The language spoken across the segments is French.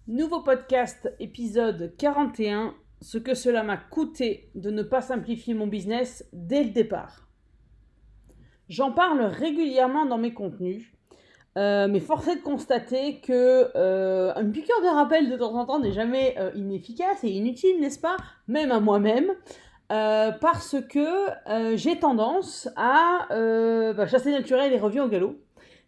Nouveau podcast, épisode 41, ce que cela m'a coûté de ne pas simplifier mon business dès le départ. J'en parle régulièrement dans mes contenus, mais force est de constater que une piqûre de rappel de temps en temps n'est jamais inefficace et inutile, n'est-ce pas? Même à moi-même. Parce que j'ai tendance à chasser naturel et revient au galop.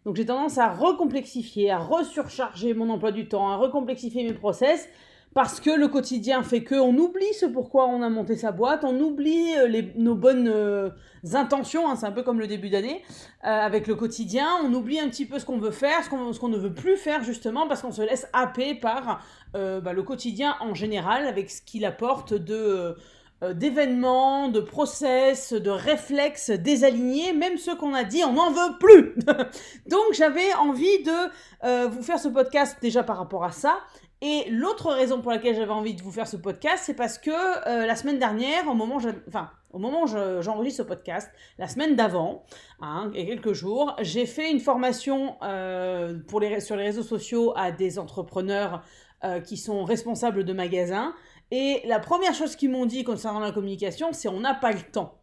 Donc j'ai tendance à recomplexifier, à resurcharger mon emploi du temps, à recomplexifier mes process, parce que le quotidien fait qu'on oublie ce pourquoi on a monté sa boîte, on oublie nos bonnes intentions, hein, c'est un peu comme le début d'année, avec le quotidien, on oublie un petit peu ce qu'on veut faire, ce qu'on ne veut plus faire justement, parce qu'on se laisse happer par le quotidien en général, avec ce qu'il apporte d'événements, de process, de réflexes désalignés, même ceux qu'on a dit on n'en veut plus. Donc j'avais envie de vous faire ce podcast déjà par rapport à ça. Et l'autre raison pour laquelle j'avais envie de vous faire ce podcast, c'est parce que la semaine dernière, au moment où j'enregistre ce podcast, la semaine d'avant, il y a quelques jours, j'ai fait une formation sur les réseaux sociaux à des entrepreneurs qui sont responsables de magasins. Et la première chose qu'ils m'ont dit concernant la communication, c'est on n'a pas le temps.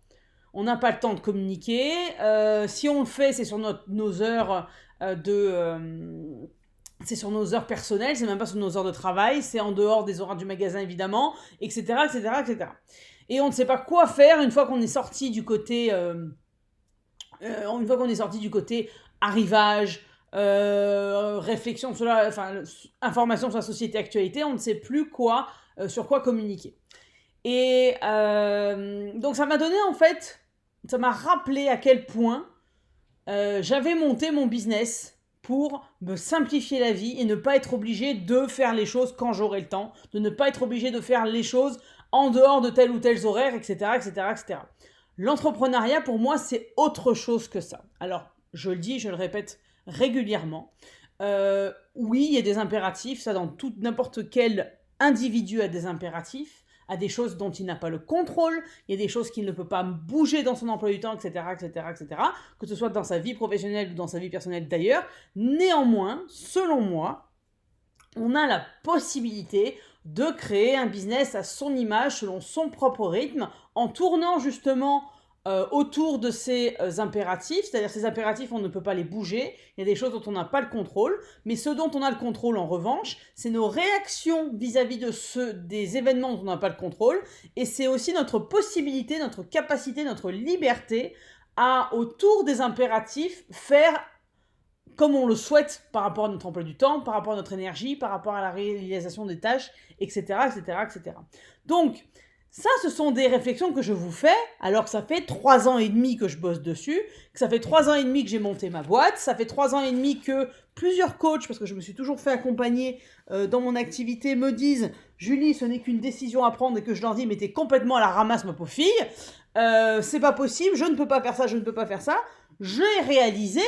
On n'a pas le temps de communiquer. Si on le fait, c'est sur nos heures c'est sur nos heures personnelles, c'est même pas sur nos heures de travail, c'est en dehors des horaires du magasin évidemment, etc., etc., etc. Et on ne sait pas quoi faire une fois qu'on est sorti du côté, arrivage, réflexion sur information sur la société actualité, on ne sait plus sur quoi communiquer. Et donc ça m'a donné ça m'a rappelé à quel point j'avais monté mon business pour me simplifier la vie et ne pas être obligé de faire les choses quand j'aurai le temps, de ne pas être obligé de faire les choses en dehors de tels ou tels horaires, etc., etc., etc. L'entrepreneuriat, pour moi, c'est autre chose que ça. Alors, je le dis, je le répète régulièrement. Oui, il y a des impératifs, ça dans n'importe quel individu a des impératifs, a des choses dont il n'a pas le contrôle, il y a des choses qu'il ne peut pas bouger dans son emploi du temps, etc., etc., etc., que ce soit dans sa vie professionnelle ou dans sa vie personnelle d'ailleurs. Néanmoins, selon moi, on a la possibilité de créer un business à son image, selon son propre rythme, en tournant justement autour de ces impératifs, c'est-à-dire ces impératifs, on ne peut pas les bouger, il y a des choses dont on n'a pas le contrôle, mais ce dont on a le contrôle en revanche, c'est nos réactions vis-à-vis des événements dont on n'a pas le contrôle, et c'est aussi notre possibilité, notre capacité, notre liberté à, autour des impératifs, faire comme on le souhaite par rapport à notre emploi du temps, par rapport à notre énergie, par rapport à la réalisation des tâches, etc., etc., etc. Donc, ça, ce sont des réflexions que je vous fais, alors que ça fait 3 ans et demi que je bosse dessus, que ça fait 3 ans et demi que j'ai monté ma boîte, ça fait 3 ans et demi que plusieurs coachs, parce que je me suis toujours fait accompagner dans mon activité, me disent « Julie, ce n'est qu'une décision à prendre » et que je leur dis « Mais t'es complètement à la ramasse, ma pauvre fille, c'est pas possible, je ne peux pas faire ça, je ne peux pas faire ça ». J'ai réalisé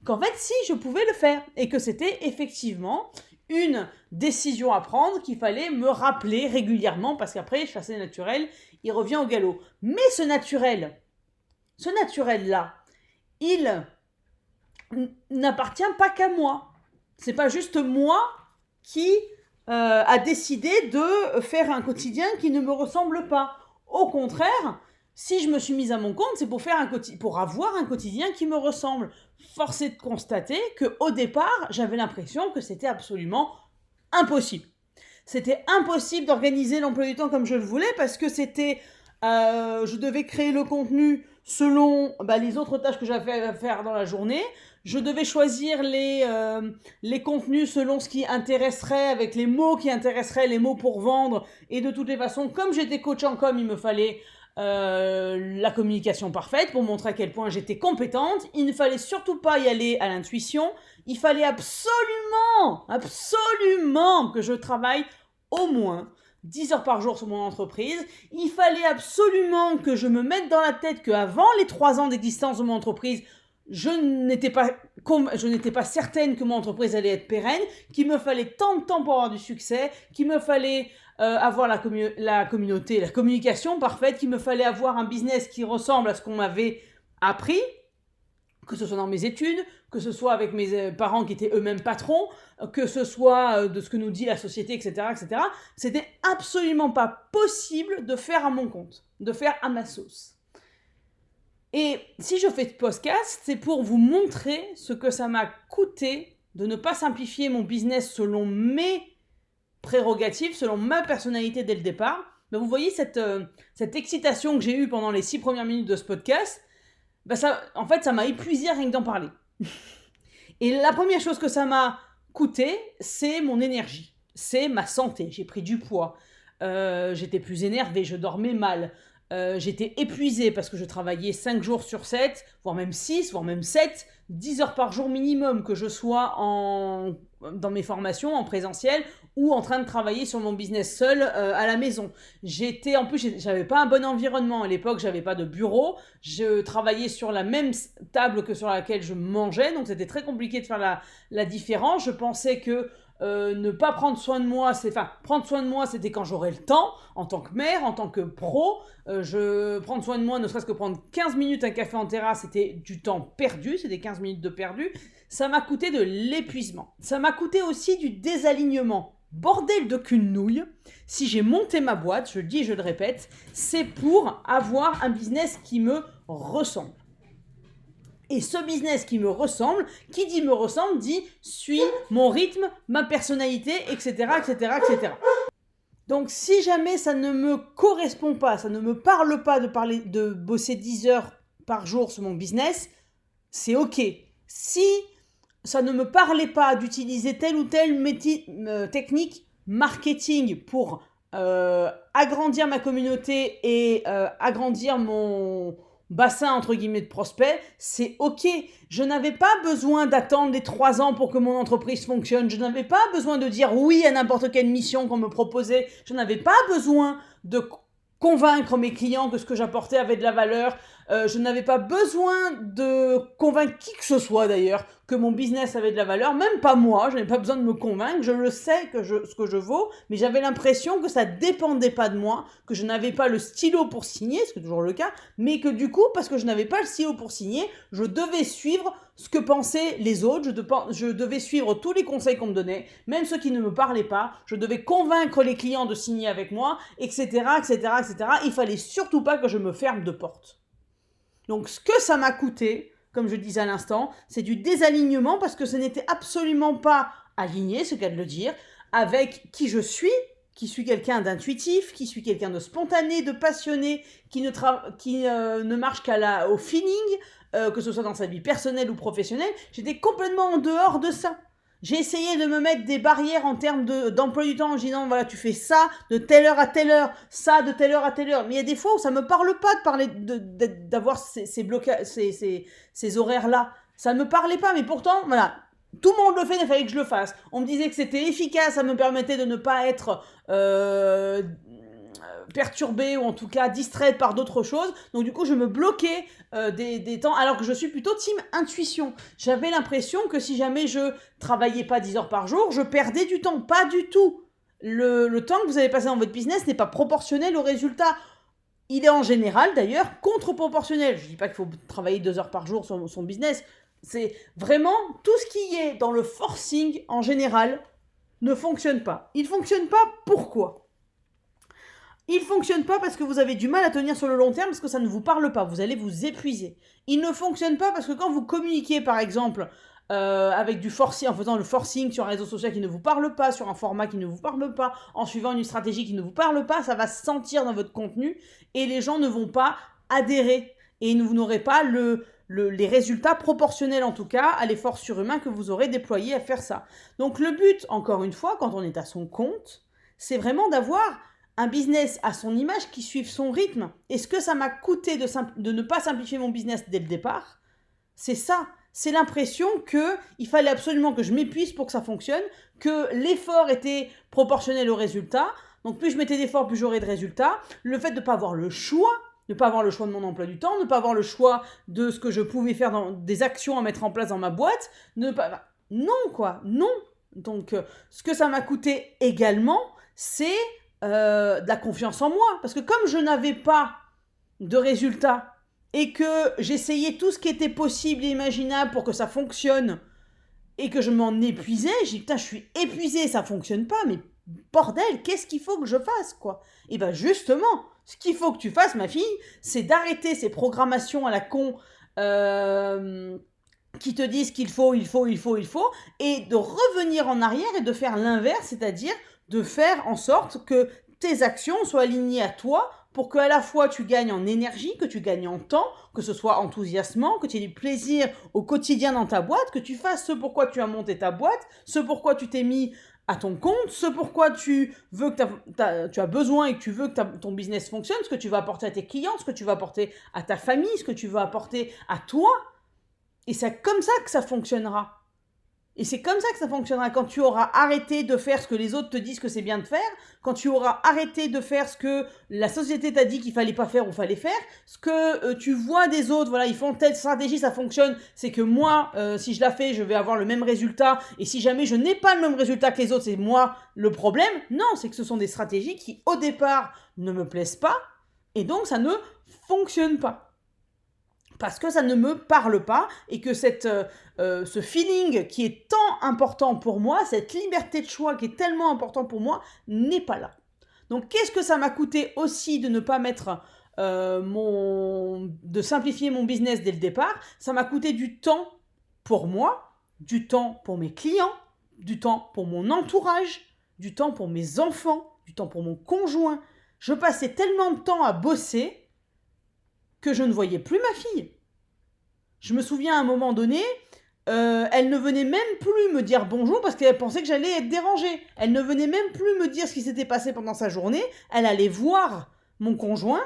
qu'en fait, si, je pouvais le faire, et que c'était effectivement une décision à prendre qu'il fallait me rappeler régulièrement, parce qu'après, chasser naturel, il revient au galop. Mais ce naturel-là, il n'appartient pas qu'à moi. C'est pas juste moi qui a décidé de faire un quotidien qui ne me ressemble pas. Au contraire, si je me suis mise à mon compte, c'est pour avoir un quotidien qui me ressemble. Force est de constater qu'au départ, j'avais l'impression que c'était absolument impossible. C'était impossible d'organiser l'emploi du temps comme je le voulais parce que je devais créer le contenu selon les autres tâches que j'avais à faire dans la journée. Je devais choisir les contenus selon ce qui intéresserait, avec les mots qui intéresseraient, les mots pour vendre. Et de toutes les façons, comme j'étais coach en com, il me fallait la communication parfaite pour montrer à quel point j'étais compétente. Il ne fallait surtout pas y aller à l'intuition. Il fallait absolument que je travaille au moins 10 heures par jour sur mon entreprise. Il fallait absolument que je me mette dans la tête qu'avant les 3 ans d'existence de mon entreprise, je n'étais pas certaine que mon entreprise allait être pérenne, qu'il me fallait tant de temps pour avoir du succès, qu'il me fallait avoir la communauté, la communication parfaite, qu'il me fallait avoir un business qui ressemble à ce qu'on m'avait appris, que ce soit dans mes études, que ce soit avec mes parents qui étaient eux-mêmes patrons, que ce soit de ce que nous dit la société, etc., etc. C'était absolument pas possible de faire à mon compte, de faire à ma sauce. Et si je fais ce podcast, c'est pour vous montrer ce que ça m'a coûté de ne pas simplifier mon business selon mes prérogatives, selon ma personnalité dès le départ. Ben vous voyez cette excitation que j'ai eue pendant les 6 premières minutes de ce podcast, ça m'a épuisé rien que d'en parler. Et la première chose que ça m'a coûté, c'est mon énergie, c'est ma santé. J'ai pris du poids, j'étais plus énervée, je dormais mal, j'étais épuisée parce que je travaillais 5 jours sur 7, voire même 6, voire même 7, 10 heures par jour minimum, que je sois dans mes formations, en présentiel, ou en train de travailler sur mon business seul à la maison. En plus, j'avais pas un bon environnement à l'époque, j'avais pas de bureau, je travaillais sur la même table que sur laquelle je mangeais, donc c'était très compliqué de faire la différence. Je pensais que ne pas prendre soin de moi, prendre soin de moi, c'était quand j'aurais le temps, en tant que mère, en tant que pro. Prendre soin de moi, ne serait-ce que prendre 15 minutes un café en terrasse, c'était du temps perdu, c'était 15 minutes de perdu. Ça m'a coûté de l'épuisement. Ça m'a coûté aussi du désalignement. Bordel de qu'une nouille, si j'ai monté ma boîte, je le dis et je le répète, c'est pour avoir un business qui me ressemble. Et ce business qui me ressemble, qui dit me ressemble, dit suit mon rythme, ma personnalité, etc., etc., etc. Donc si jamais ça ne me correspond pas, ça ne me parle pas de bosser 10 heures par jour sur mon business, c'est ok. Si ça ne me parlait pas d'utiliser telle ou telle technique marketing pour agrandir ma communauté et agrandir mon bassin entre guillemets de prospects, c'est ok. Je n'avais pas besoin d'attendre les 3 ans pour que mon entreprise fonctionne. Je n'avais pas besoin de dire oui à n'importe quelle mission qu'on me proposait. Je n'avais pas besoin de convaincre mes clients que ce que j'apportais avait de la valeur. Je n'avais pas besoin de convaincre qui que ce soit d'ailleurs que mon business avait de la valeur, même pas moi, je n'avais pas besoin de me convaincre, je le sais ce que je vaux, mais j'avais l'impression que ça dépendait pas de moi, que je n'avais pas le stylo pour signer, ce qui est toujours le cas, mais que du coup, parce que je n'avais pas le stylo pour signer, je devais suivre ce que pensaient les autres, je devais suivre tous les conseils qu'on me donnait, même ceux qui ne me parlaient pas, je devais convaincre les clients de signer avec moi, etc., etc., etc. Il fallait surtout pas que je me ferme de porte. Donc ce que ça m'a coûté, comme je disais à l'instant, c'est du désalignement parce que ce n'était absolument pas aligné, c'est le cas de le dire, avec qui je suis quelqu'un d'intuitif, qui suis quelqu'un de spontané, de passionné, qui ne marche au feeling, que ce soit dans sa vie personnelle ou professionnelle. J'étais complètement en dehors de ça. J'ai essayé de me mettre des barrières en termes d'emploi du temps en disant voilà, tu fais ça de telle heure à telle heure, ça de telle heure à telle heure. Mais il y a des fois où ça me parle pas de parler d'avoir ces horaires-là. Ça me parlait pas, mais pourtant, voilà, tout le monde le fait, il fallait que je le fasse. On me disait que c'était efficace, ça me permettait de ne pas être perturbée ou en tout cas distraite par d'autres choses. Donc du coup, je me bloquais des temps alors que je suis plutôt team intuition. J'avais l'impression que si jamais je travaillais pas 10 heures par jour, je perdais du temps. Pas du tout. Le temps que vous avez passé dans votre business n'est pas proportionnel au résultat. Il est en général d'ailleurs contre-proportionnel. Je dis pas qu'il faut travailler 2 heures par jour sur son business. C'est vraiment tout ce qui est dans le forcing en général ne fonctionne pas. Il fonctionne pas, pourquoi ? Il fonctionne pas parce que vous avez du mal à tenir sur le long terme, parce que ça ne vous parle pas, vous allez vous épuiser. Il ne fonctionne pas parce que quand vous communiquez par exemple avec du forcing, en faisant le forcing sur un réseau social qui ne vous parle pas, sur un format qui ne vous parle pas, en suivant une stratégie qui ne vous parle pas, ça va se sentir dans votre contenu et les gens ne vont pas adhérer et vous n'aurez pas les résultats proportionnels en tout cas à l'effort surhumain que vous aurez déployé à faire ça. Donc le but, encore une fois, quand on est à son compte, c'est vraiment d'avoir un business à son image qui suive son rythme. Et ce que ça m'a coûté de ne pas simplifier mon business dès le départ, c'est ça. C'est l'impression qu'il fallait absolument que je m'épuise pour que ça fonctionne, que l'effort était proportionnel au résultat. Donc plus je mettais d'efforts, plus j'aurais de résultats. Le fait de ne pas avoir le choix, ne pas avoir le choix de mon emploi du temps, ne pas avoir le choix de ce que je pouvais faire dans des actions à mettre en place dans ma boîte, non. Donc ce que ça m'a coûté également, c'est de la confiance en moi. Parce que comme je n'avais pas de résultats, et que j'essayais tout ce qui était possible et imaginable pour que ça fonctionne, et que je m'en épuisais, j'ai dit putain, je suis épuisée, ça fonctionne pas, mais bordel, qu'est-ce qu'il faut que je fasse, quoi? Et ben justement, ce qu'il faut que tu fasses, ma fille, c'est d'arrêter ces programmations à la con qui te disent qu'il faut, et de revenir en arrière et de faire l'inverse, c'est-à-dire de faire en sorte que tes actions soient alignées à toi pour qu'à la fois tu gagnes en énergie, que tu gagnes en temps, que ce soit enthousiasmant, que tu aies du plaisir au quotidien dans ta boîte, que tu fasses ce pourquoi tu as monté ta boîte, ce pourquoi tu t'es mis à ton compte, ce pourquoi tu veux que tu as besoin et que tu veux que ton business fonctionne, ce que tu vas apporter à tes clients, ce que tu vas apporter à ta famille, ce que tu vas apporter à toi. Et c'est comme ça que ça fonctionnera. Et c'est comme ça que ça fonctionnera quand tu auras arrêté de faire ce que les autres te disent que c'est bien de faire, quand tu auras arrêté de faire ce que la société t'a dit qu'il fallait pas faire ou fallait faire, ce que tu vois des autres, voilà, ils font telle stratégie, ça fonctionne, c'est que moi, si je la fais, je vais avoir le même résultat, et si jamais je n'ai pas le même résultat que les autres, c'est moi le problème. Non, c'est que ce sont des stratégies qui, au départ, ne me plaisent pas, et donc ça ne fonctionne pas. Parce que ça ne me parle pas et que ce feeling qui est tant important pour moi, cette liberté de choix qui est tellement important pour moi, n'est pas là. Donc qu'est-ce que ça m'a coûté aussi de ne pas mettre de simplifier mon business dès le départ? Ça m'a coûté du temps pour moi, du temps pour mes clients, du temps pour mon entourage, du temps pour mes enfants, du temps pour mon conjoint. Je passais tellement de temps à bosser que je ne voyais plus ma fille. Je me souviens à un moment donné, elle ne venait même plus me dire bonjour parce qu'elle pensait que j'allais être dérangée. Elle ne venait même plus me dire ce qui s'était passé pendant sa journée. Elle allait voir mon conjoint,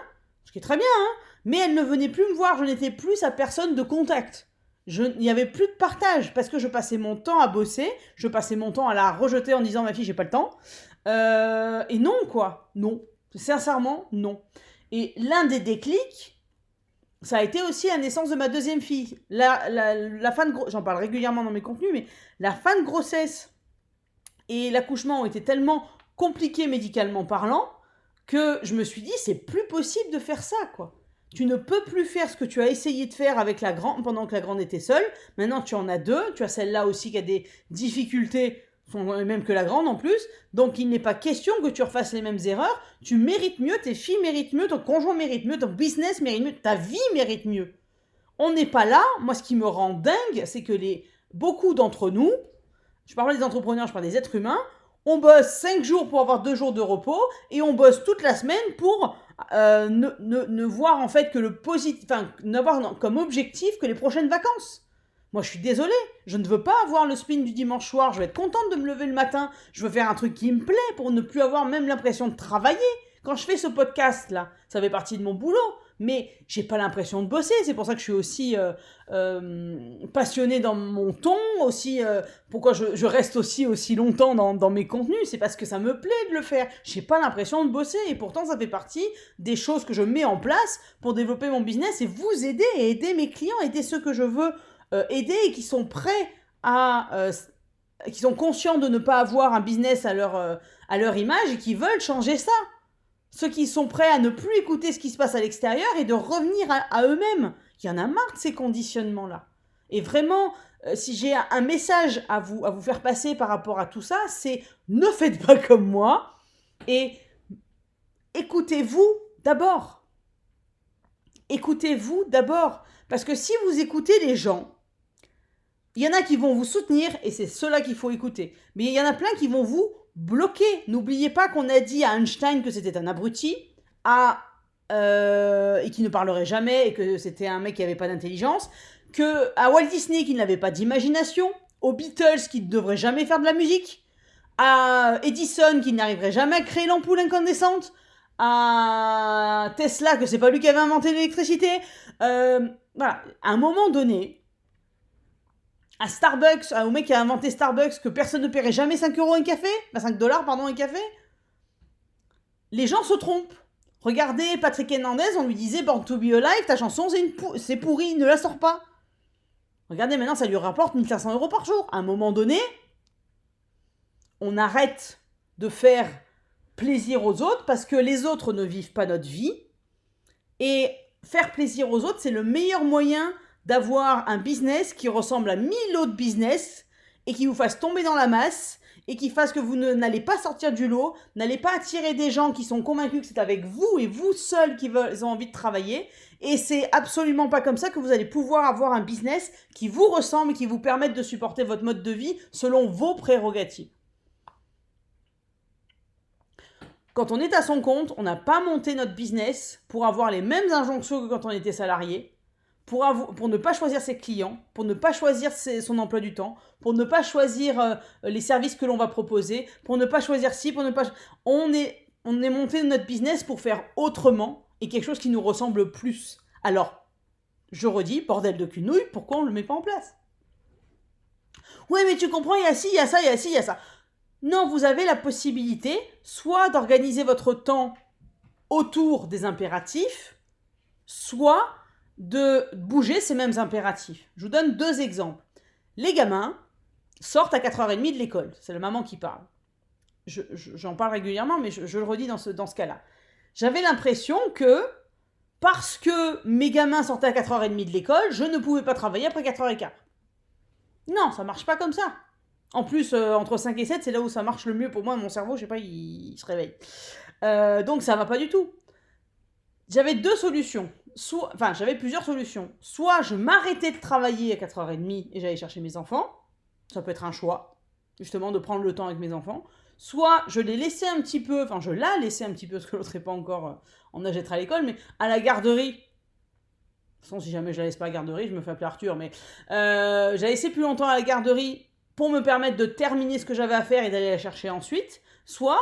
ce qui est très bien, hein, mais elle ne venait plus me voir. Je n'étais plus sa personne de contact. Il n'y avait plus de partage parce que je passais mon temps à bosser, je passais mon temps à la rejeter en disant ma fille, j'ai pas le temps. Et non, quoi. Non. Sincèrement, non. Et l'un des déclics, ça a été aussi la naissance de ma deuxième fille. La fin de j'en parle régulièrement dans mes contenus, mais la fin de grossesse et l'accouchement ont été tellement compliqués médicalement parlant que je me suis dit, c'est plus possible de faire ça, quoi. Tu ne peux plus faire ce que tu as essayé de faire avec la grande pendant que la grande était seule. Maintenant, tu en as deux. Tu as celle-là aussi qui a des difficultés, sont les mêmes que la grande en plus. Donc, il n'est pas question que tu refasses les mêmes erreurs. Tu mérites mieux, tes filles méritent mieux, ton conjoint mérite mieux, ton business mérite mieux, ta vie mérite mieux. On n'est pas là. Moi, ce qui me rend dingue, c'est que beaucoup d'entre nous, je parle pas des entrepreneurs, je parle des êtres humains, on bosse 5 jours pour avoir 2 jours de repos et on bosse toute la semaine pour ne voir en fait que le positif, enfin, n'avoir comme objectif que les prochaines vacances. Moi, je suis désolée, je ne veux pas avoir le spin du dimanche soir, je vais être contente de me lever le matin, je veux faire un truc qui me plaît pour ne plus avoir même l'impression de travailler. Quand je fais ce podcast-là, ça fait partie de mon boulot, mais j'ai pas l'impression de bosser, c'est pour ça que je suis aussi passionnée dans mon ton, aussi pourquoi je reste aussi longtemps dans mes contenus, c'est parce que ça me plaît de le faire, j'ai pas l'impression de bosser, et pourtant ça fait partie des choses que je mets en place pour développer mon business et vous aider, et aider mes clients, aider ceux que je veux aider et qui sont prêts qui sont conscients de ne pas avoir un business à leur image et qui veulent changer ça. Ceux qui sont prêts à ne plus écouter ce qui se passe à l'extérieur et de revenir à eux-mêmes. Il y en a marre de ces conditionnements-là. Et vraiment, si j'ai un message à vous faire passer par rapport à tout ça, c'est ne faites pas comme moi et écoutez-vous d'abord. Écoutez-vous d'abord. Parce que si vous écoutez les gens, il y en a qui vont vous soutenir et c'est ceux-là qu'il faut écouter. Mais il y en a plein qui vont vous bloquer. N'oubliez pas qu'on a dit à Einstein que c'était un abruti, et qu'il ne parlerait jamais et que c'était un mec qui n'avait pas d'intelligence, à Walt Disney qui n'avait pas d'imagination, aux Beatles qui ne devraient jamais faire de la musique, à Edison qui n'arriverait jamais à créer l'ampoule incandescente, à Tesla que c'est pas lui qui avait inventé l'électricité. Voilà, à un moment donné, à Starbucks, au mec qui a inventé Starbucks, que personne ne paierait jamais 5 euros un café, 5 dollars, pardon, un café, les gens se trompent. Regardez Patrick Hernandez, on lui disait Born to be Alive, ta chanson c'est pourri, ne la sors pas. Regardez, maintenant ça lui rapporte 1500 euros par jour. À un moment donné, on arrête de faire plaisir aux autres parce que les autres ne vivent pas notre vie. Et faire plaisir aux autres, c'est le meilleur moyen d'avoir un business qui ressemble à 1000 autres business et qui vous fasse tomber dans la masse et qui fasse que vous n'allez pas sortir du lot, n'allez pas attirer des gens qui sont convaincus que c'est avec vous et vous seuls qui ont envie de travailler. Et c'est absolument pas comme ça que vous allez pouvoir avoir un business qui vous ressemble et qui vous permette de supporter votre mode de vie selon vos prérogatives. Quand on est à son compte, on n'a pas monté notre business pour avoir les mêmes injonctions que quand on était salarié, pour ne pas choisir ses clients, pour ne pas choisir son emploi du temps, pour ne pas choisir les services que l'on va proposer, pour ne pas choisir ci, pour ne pas... On est monté notre business pour faire autrement et quelque chose qui nous ressemble plus. Alors, je redis, bordel de cul-nouille, pourquoi on ne le met pas en place? Ouais, mais tu comprends, il y a ci, il y a ça, il y a ci, il y a ça. Non, vous avez la possibilité soit d'organiser votre temps autour des impératifs, soit de bouger ces mêmes impératifs. Je vous donne 2 exemples. Les gamins sortent à 4h30 de l'école. C'est la maman qui parle. J'en parle régulièrement, mais je le redis dans ce cas-là. J'avais l'impression que, parce que mes gamins sortaient à 4h30 de l'école, je ne pouvais pas travailler après 4h15. Non, ça marche pas comme ça. En plus, entre 5 et 7, c'est là où ça marche le mieux pour moi. Mon cerveau, je sais pas, il se réveille. Donc, ça va pas du tout. J'avais 2 solutions. J'avais plusieurs solutions. Soit je m'arrêtais de travailler à 4h30 et j'allais chercher mes enfants. Ça peut être un choix, justement, de prendre le temps avec mes enfants. Soit je les laissais un petit peu, je la laissais un petit peu, parce que l'autre n'est pas encore en âge d'être à l'école, mais à la garderie. De toute façon, si jamais je la laisse pas à la garderie, je me fais appeler Arthur, mais j'ai laissé plus longtemps à la garderie pour me permettre de terminer ce que j'avais à faire et d'aller la chercher ensuite. Soit,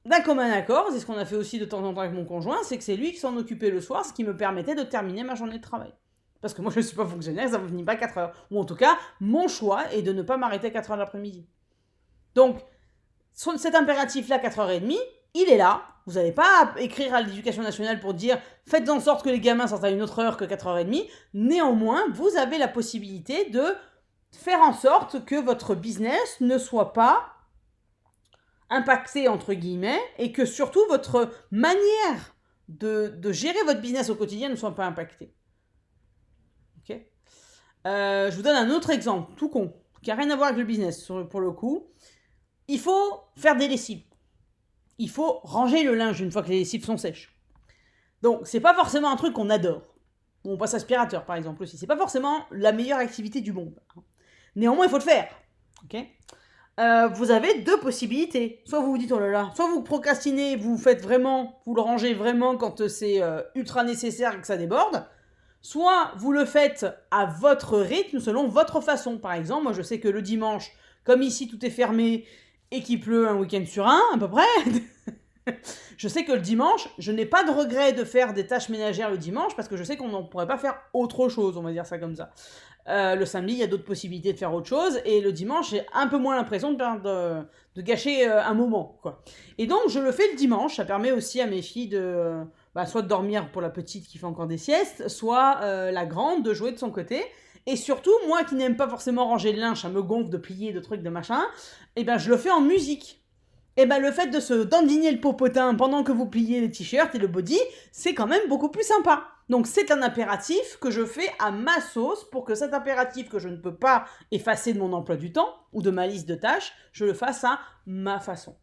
d'un commun accord, c'est ce qu'on a fait aussi de temps en temps avec mon conjoint, c'est que c'est lui qui s'en occupait le soir, ce qui me permettait de terminer ma journée de travail. Parce que moi, je ne suis pas fonctionnaire, ça ne finit pas à 4 heures. Ou en tout cas, mon choix est de ne pas m'arrêter à 4 heures de l'après-midi. Donc, cet impératif-là, 4h30, il est là. Vous n'allez pas écrire à l'éducation nationale pour dire « Faites en sorte que les gamins sortent à une autre heure que 4h30 ». Néanmoins, vous avez la possibilité de faire en sorte que votre business ne soit pas impacté, entre guillemets, et que surtout votre manière de gérer votre business au quotidien ne soit pas impactée. Ok. Je vous donne un autre exemple, tout con, qui n'a rien à voir avec le business, pour le coup. Il faut faire des lessives. Il faut ranger le linge une fois que les lessives sont sèches. Donc, c'est pas forcément un truc qu'on adore. On passe aspirateur, par exemple, aussi. C'est pas forcément la meilleure activité du monde. Néanmoins, il faut le faire. Ok. Vous avez 2 possibilités. Soit vous vous dites, oh là là, soit vous procrastinez, vous le rangez vraiment quand c'est ultra nécessaire et que ça déborde. Soit vous le faites à votre rythme, selon votre façon. Par exemple, moi je sais que le dimanche, comme ici tout est fermé et qu'il pleut un week-end sur un, à peu près, je sais que le dimanche, je n'ai pas de regret de faire des tâches ménagères le dimanche parce que je sais qu'on ne pourrait pas faire autre chose, on va dire ça comme ça. Le samedi, il y a d'autres possibilités de faire autre chose et le dimanche, j'ai un peu moins l'impression de gâcher un moment, quoi. Et donc, je le fais le dimanche. Ça permet aussi à mes filles soit de dormir pour la petite qui fait encore des siestes, soit la grande de jouer de son côté. Et surtout, moi qui n'aime pas forcément ranger le linge, ça me gonfle de plier, de trucs, de machin, je le fais en musique. Le fait de se dandiner le popotin pendant que vous pliez les t-shirts et le body, c'est quand même beaucoup plus sympa. Donc c'est un impératif que je fais à ma sauce pour que cet impératif que je ne peux pas effacer de mon emploi du temps ou de ma liste de tâches, je le fasse à ma façon.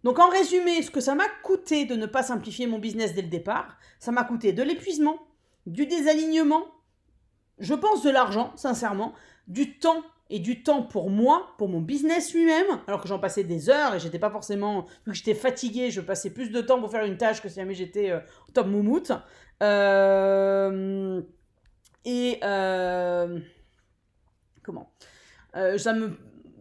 Donc en résumé, ce que ça m'a coûté de ne pas simplifier mon business dès le départ, ça m'a coûté de l'épuisement, du désalignement, je pense de l'argent, sincèrement, du temps et du temps pour moi, pour mon business lui-même, alors que j'en passais des heures et j'étais pas forcément, vu que j'étais fatiguée, je passais plus de temps pour faire une tâche que si jamais j'étais au top moumoute. Ça me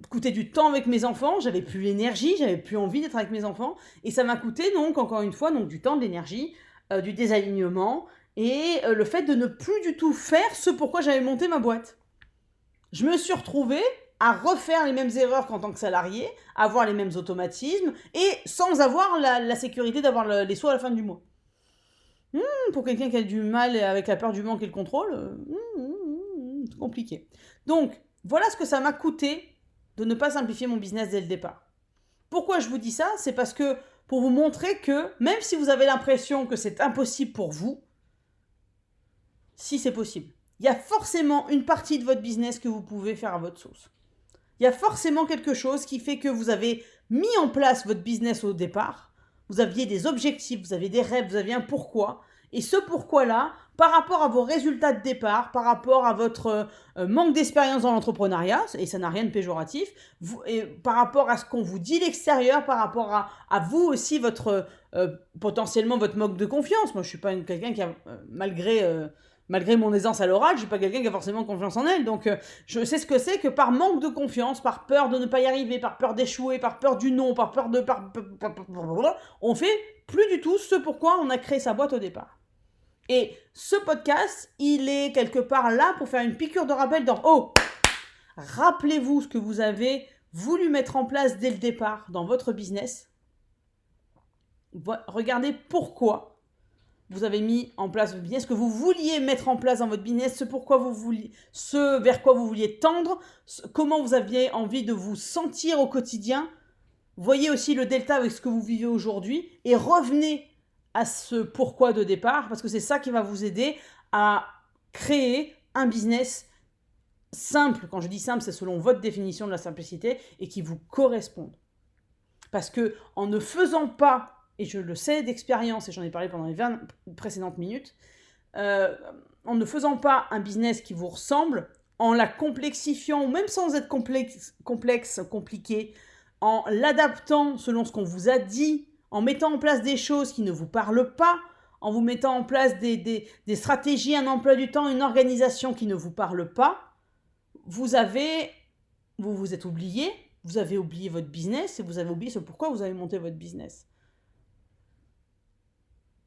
coûtait du temps avec mes enfants, j'avais plus l'énergie, j'avais plus envie d'être avec mes enfants, et ça m'a coûté donc, encore une fois, du temps, de l'énergie, du désalignement, et le fait de ne plus du tout faire ce pourquoi j'avais monté ma boîte. Je me suis retrouvée à refaire les mêmes erreurs qu'en tant que salarié, à avoir les mêmes automatismes, et sans avoir la sécurité d'avoir les sous à la fin du mois. Pour quelqu'un qui a du mal avec la peur du manque et le contrôle, c'est compliqué. Donc, voilà ce que ça m'a coûté de ne pas simplifier mon business dès le départ. Pourquoi je vous dis ça? C'est parce que pour vous montrer que, même si vous avez l'impression que c'est impossible pour vous, si c'est possible. Il y a forcément une partie de votre business que vous pouvez faire à votre sauce. Il y a forcément quelque chose qui fait que vous avez mis en place votre business au départ, vous aviez des objectifs, vous avez des rêves, vous aviez un pourquoi, et ce pourquoi-là, par rapport à vos résultats de départ, par rapport à votre manque d'expérience dans l'entrepreneuriat, et ça n'a rien de péjoratif, et par rapport à ce qu'on vous dit l'extérieur, par rapport à vous aussi, potentiellement votre manque de confiance. Moi, je ne suis pas quelqu'un qui a, malgré mon aisance à l'oral, je ne suis pas quelqu'un qui a forcément confiance en elle. Donc, je sais ce que c'est que par manque de confiance, par peur de ne pas y arriver, par peur d'échouer, par peur du non, par peur de... on fait plus du tout ce pourquoi on a créé sa boîte au départ. Et ce podcast, il est quelque part là pour faire une piqûre de rappel dans « Oh, rappelez-vous ce que vous avez voulu mettre en place dès le départ dans votre business. Regardez pourquoi vous avez mis en place votre business, ce que vous vouliez mettre en place dans votre business, ce vers quoi vous vouliez tendre, comment vous aviez envie de vous sentir au quotidien. Voyez aussi le delta avec ce que vous vivez aujourd'hui et revenez à ce pourquoi de départ, parce que c'est ça qui va vous aider à créer un business simple. Quand je dis simple, c'est selon votre définition de la simplicité et qui vous corresponde. Parce que en ne faisant pas, et je le sais d'expérience, et j'en ai parlé pendant les 20 précédentes minutes, en ne faisant pas un business qui vous ressemble, en la complexifiant, ou même sans être compliqué, en l'adaptant selon ce qu'on vous a dit, en mettant en place des choses qui ne vous parlent pas, en vous mettant en place des stratégies, un emploi du temps, une organisation qui ne vous parle pas, vous vous êtes oublié, vous avez oublié votre business et vous avez oublié ce pourquoi vous avez monté votre business.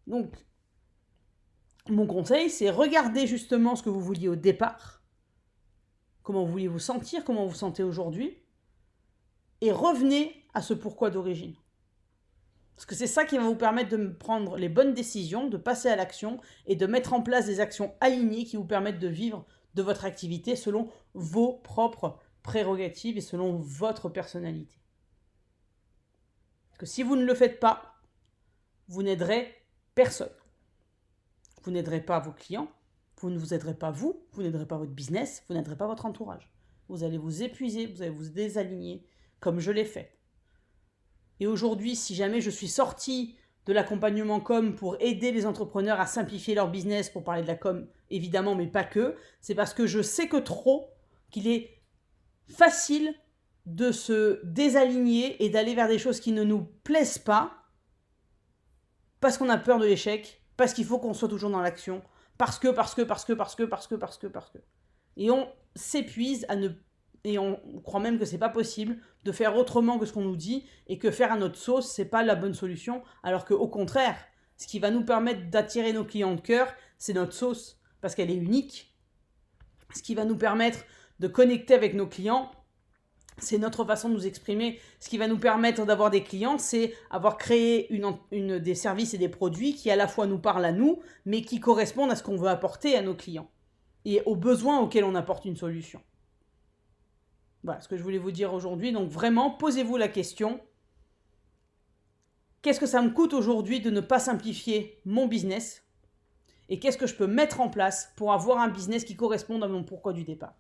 Donc, mon conseil, c'est regarder justement ce que vous vouliez au départ, comment vous vouliez vous sentir, comment vous vous sentez aujourd'hui, et revenez à ce pourquoi d'origine. Parce que c'est ça qui va vous permettre de prendre les bonnes décisions, de passer à l'action et de mettre en place des actions alignées qui vous permettent de vivre de votre activité selon vos propres prérogatives et selon votre personnalité. Parce que si vous ne le faites pas, vous n'aiderez personne. Vous n'aiderez pas vos clients, vous ne vous aiderez pas vous n'aiderez pas votre business, vous n'aiderez pas votre entourage. Vous allez vous épuiser, vous allez vous désaligner, comme je l'ai fait. Et aujourd'hui, si jamais je suis sortie de l'accompagnement com pour aider les entrepreneurs à simplifier leur business, pour parler de la com évidemment, mais pas que, c'est parce que je sais que trop, qu'il est facile de se désaligner et d'aller vers des choses qui ne nous plaisent pas, parce qu'on a peur de l'échec, parce qu'il faut qu'on soit toujours dans l'action, parce que. Et on s'épuise et on croit même que c'est pas possible de faire autrement que ce qu'on nous dit et que faire à notre sauce, c'est pas la bonne solution, alors qu'au contraire, ce qui va nous permettre d'attirer nos clients de cœur, c'est notre sauce, parce qu'elle est unique. Ce qui va nous permettre de connecter avec nos clients, c'est notre façon de nous exprimer. Ce qui va nous permettre d'avoir des clients, c'est avoir créé des services et des produits qui à la fois nous parlent à nous, mais qui correspondent à ce qu'on veut apporter à nos clients et aux besoins auxquels on apporte une solution. Voilà ce que je voulais vous dire aujourd'hui. Donc vraiment, posez-vous la question. Qu'est-ce que ça me coûte aujourd'hui de ne pas simplifier mon business ? Et qu'est-ce que je peux mettre en place pour avoir un business qui corresponde à mon pourquoi du départ ?